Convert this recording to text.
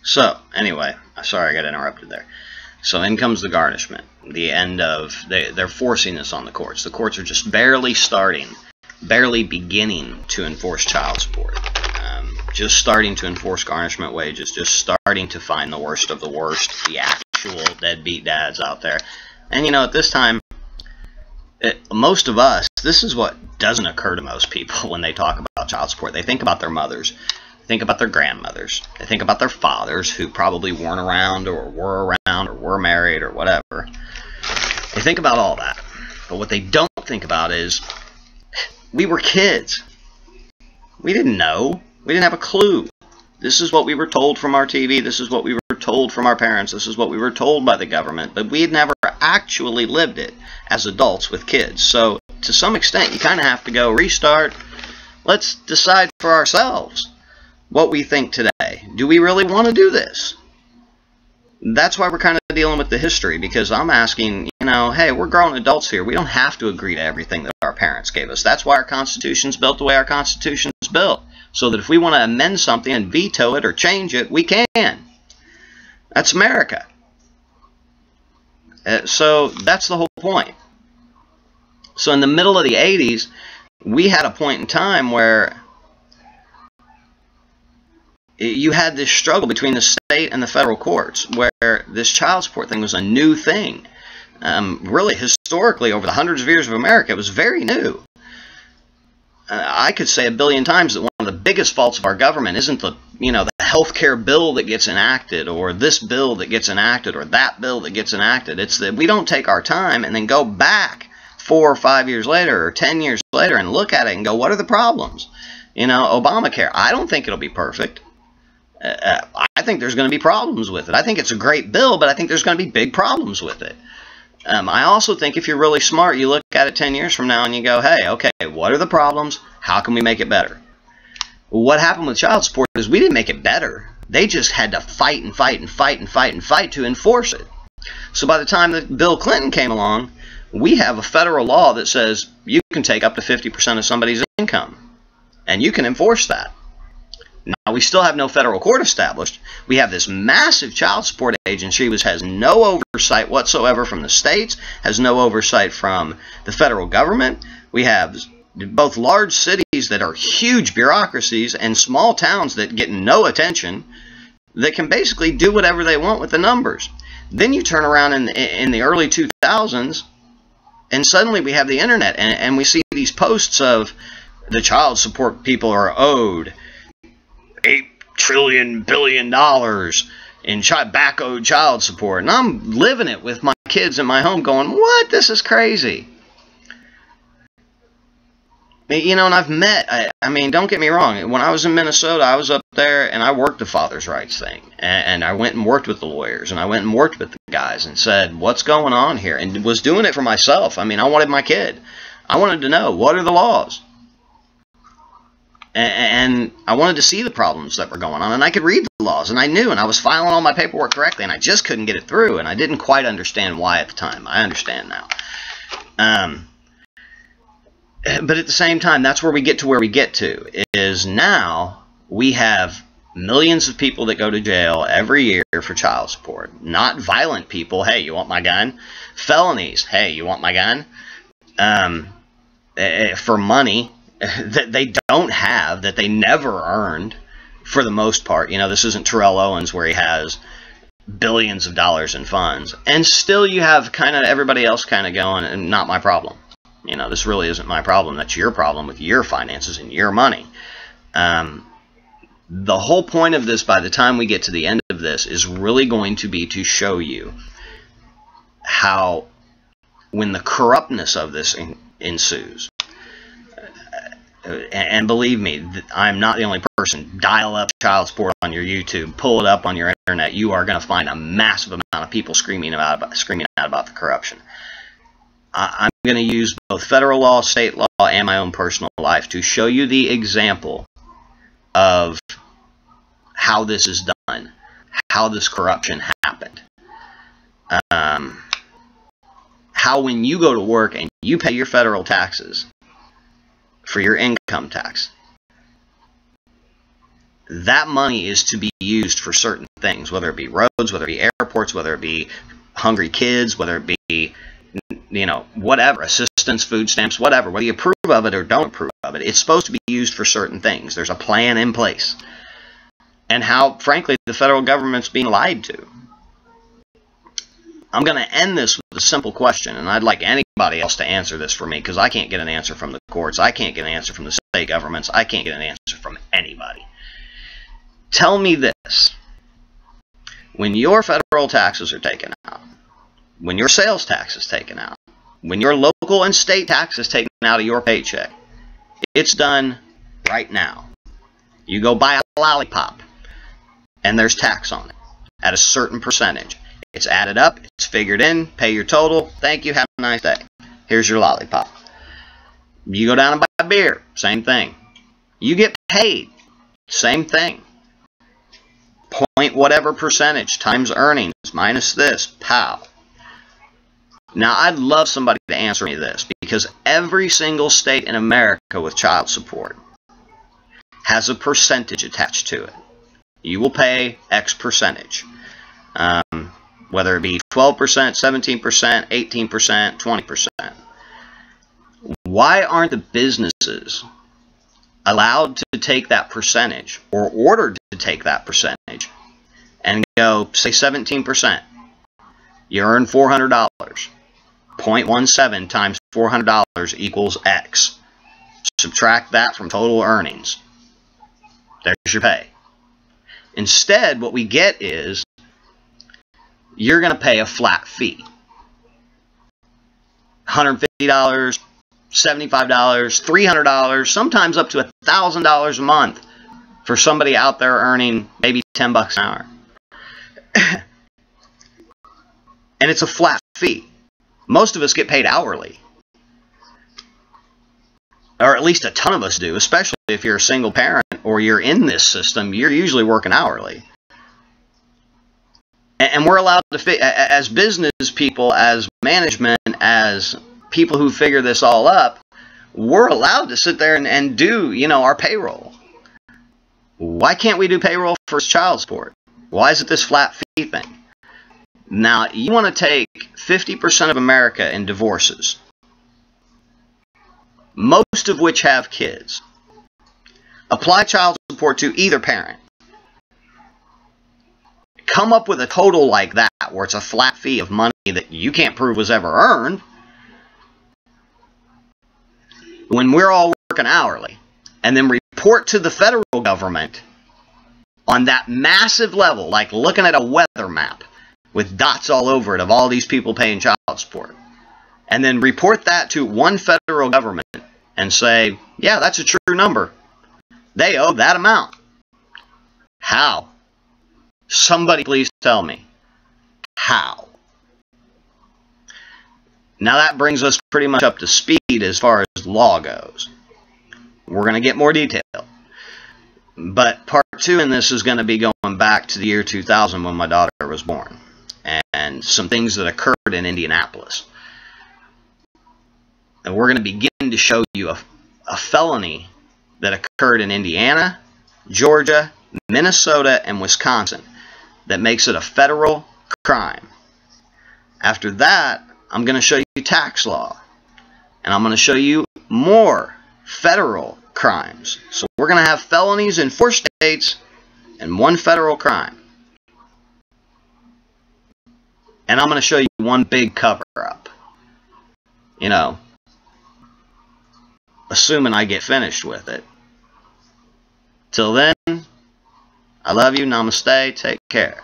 So, anyway, sorry I got interrupted there. So in comes the garnishment. The end of, they're forcing this on the courts. The courts are just barely beginning to enforce child support. Just starting to enforce garnishment wages, just starting to find the worst of the worst, the actual deadbeat dads out there. And you know, at this time, most of us, this is what doesn't occur to most people when they talk about child support. They think about their mothers, think about their grandmothers, they think about their fathers who probably weren't around or were married or whatever. They think about all that. But what they don't think about is, we were kids. We didn't know. We didn't have a clue. This is what we were told from our TV. This is what we were told from our parents. This is what we were told by the government. But we had never actually lived it as adults with kids. So to some extent, you kind of have to go restart. Let's decide for ourselves what we think today. Do we really want to do this? That's why we're kind of dealing with the history, because I'm asking, you know, hey, we're grown adults here. We don't have to agree to everything that our parents gave us. That's why our Constitution's built the way our Constitution's built. So that if we want to amend something and veto it or change it, we can. That's America. So that's the whole point. So in the middle of the 80s, we had a point in time where you had this struggle between the state and the federal courts, where this child support thing was a new thing. Really, historically, over the hundreds of years of America, it was very new. I could say a billion times that one of the biggest faults of our government isn't the health care bill that gets enacted, or this bill that gets enacted, or that bill that gets enacted. It's that we don't take our time and then go back 4 or 5 years later or 10 years later and look at it and go, what are the problems? You know, Obamacare, I don't think it'll be perfect. I think there's going to be problems with it. I think it's a great bill, but I think there's going to be big problems with it. I also think if you're really smart, you look at it 10 years from now and you go, hey, okay, what are the problems? How can we make it better? What happened with child support is we didn't make it better. They just had to fight and fight and fight and fight and fight to enforce it. So by the time that Bill Clinton came along, we have a federal law that says you can take up to 50% of somebody's income, and you can enforce that. Now, we still have no federal court established. We have this massive child support agency which has no oversight whatsoever from the states, has no oversight from the federal government. We have both large cities that are huge bureaucracies and small towns that get no attention, that can basically do whatever they want with the numbers. Then you turn around in the early 2000s, and suddenly we have the internet, and we see these posts of the child support people are owed $8 trillion billion in back-owed child support. And I'm living it with my kids in my home going, what? This is crazy. You know, and I've met, I mean, don't get me wrong. When I was in Minnesota, I was up there and I worked the father's rights thing. And I went and worked with the lawyers, and I went and worked with the guys and said, what's going on here? And was doing it for myself. I mean, I wanted my kid. I wanted to know, what are the laws? And I wanted to see the problems that were going on, and I could read the laws, and I knew, and I was filing all my paperwork correctly, and I just couldn't get it through, and I didn't quite understand why at the time. I understand now. But at the same time, that's where we get to where we get to, is now we have millions of people that go to jail every year for child support. Not violent people, hey, you want my gun? Felonies, hey, you want my gun? For money that they don't have, that they never earned, for the most part. You know, this isn't Terrell Owens where he has billions of dollars in funds. And still you have kind of everybody else kind of going, and not my problem. You know, this really isn't my problem. That's your problem with your finances and your money. The whole point of this, by the time we get to the end of this, is really going to be to show you how, when the corruptness of this ensues, and believe me, I'm not the only person. Dial up child support on your YouTube, pull it up on your internet. You are going to find a massive amount of people screaming out about the corruption. I'm going to use both federal law, state law, and my own personal life to show you the example of how this is done, how this corruption happened. How when you go to work and you pay your federal taxes for your income tax, that money is to be used for certain things, whether it be roads, whether it be airports, whether it be hungry kids, whether it be, whatever, assistance, food stamps, whatever, whether you approve of it or don't approve of it, it's supposed to be used for certain things. There's a plan in place. And how, frankly, the federal government's being lied to. I'm going to end this with a simple question, and I'd like anybody else to answer this for me, because I can't get an answer from the courts. I can't get an answer from the state governments. I can't get an answer from anybody. Tell me this. When your federal taxes are taken out, when your sales tax is taken out, when your local and state tax is taken out of your paycheck, it's done right now. You go buy a lollipop, and there's tax on it at a certain percentage. It's added up, it's figured in, pay your total, thank you, have a nice day. Here's your lollipop. You go down and buy a beer, same thing. You get paid, same thing. Point whatever percentage times earnings minus this, pow. Now, I'd love somebody to answer me this, because every single state in America with child support has a percentage attached to it. You will pay X percentage. Whether it be 12%, 17%, 18%, 20%. Why aren't the businesses allowed to take that percentage, or ordered to take that percentage, and go, say, 17%? You earn $400. 0.17 times $400 equals X. Subtract that from total earnings. There's your pay. Instead, what we get is, you're going to pay a flat fee. $150, $75, $300, sometimes up to $1,000 a month for somebody out there earning maybe $10 an hour. And it's a flat fee. Most of us get paid hourly. Or at least a ton of us do, especially if you're a single parent or you're in this system, you're usually working hourly. And we're allowed to, as business people, as management, as people who figure this all up, we're allowed to sit there and do, our payroll. Why can't we do payroll for child support? Why is it this flat fee thing? Now, you want to take 50% of America in divorces, most of which have kids. Apply child support to either parent. Come up with a total like that, where it's a flat fee of money that you can't prove was ever earned, when we're all working hourly, and then report to the federal government on that massive level, like looking at a weather map with dots all over it of all these people paying child support, and then report that to one federal government and say, yeah, that's a true number. They owe that amount. How? Somebody please tell me. How? Now that brings us pretty much up to speed as far as law goes. We're going to get more detail. But part 2 in this is going to be going back to the year 2000 when my daughter was born. And some things that occurred in Indianapolis. And we're going to begin to show you a felony that occurred in Indiana, Georgia, Minnesota, and Wisconsin that makes it a federal crime. After that, I'm going to show you tax law. And I'm going to show you more federal crimes. So we're going to have felonies in 4 states and 1 federal crime. And I'm going to show you one big cover-up. Assuming I get finished with it. Till then, I love you. Namaste. Take care.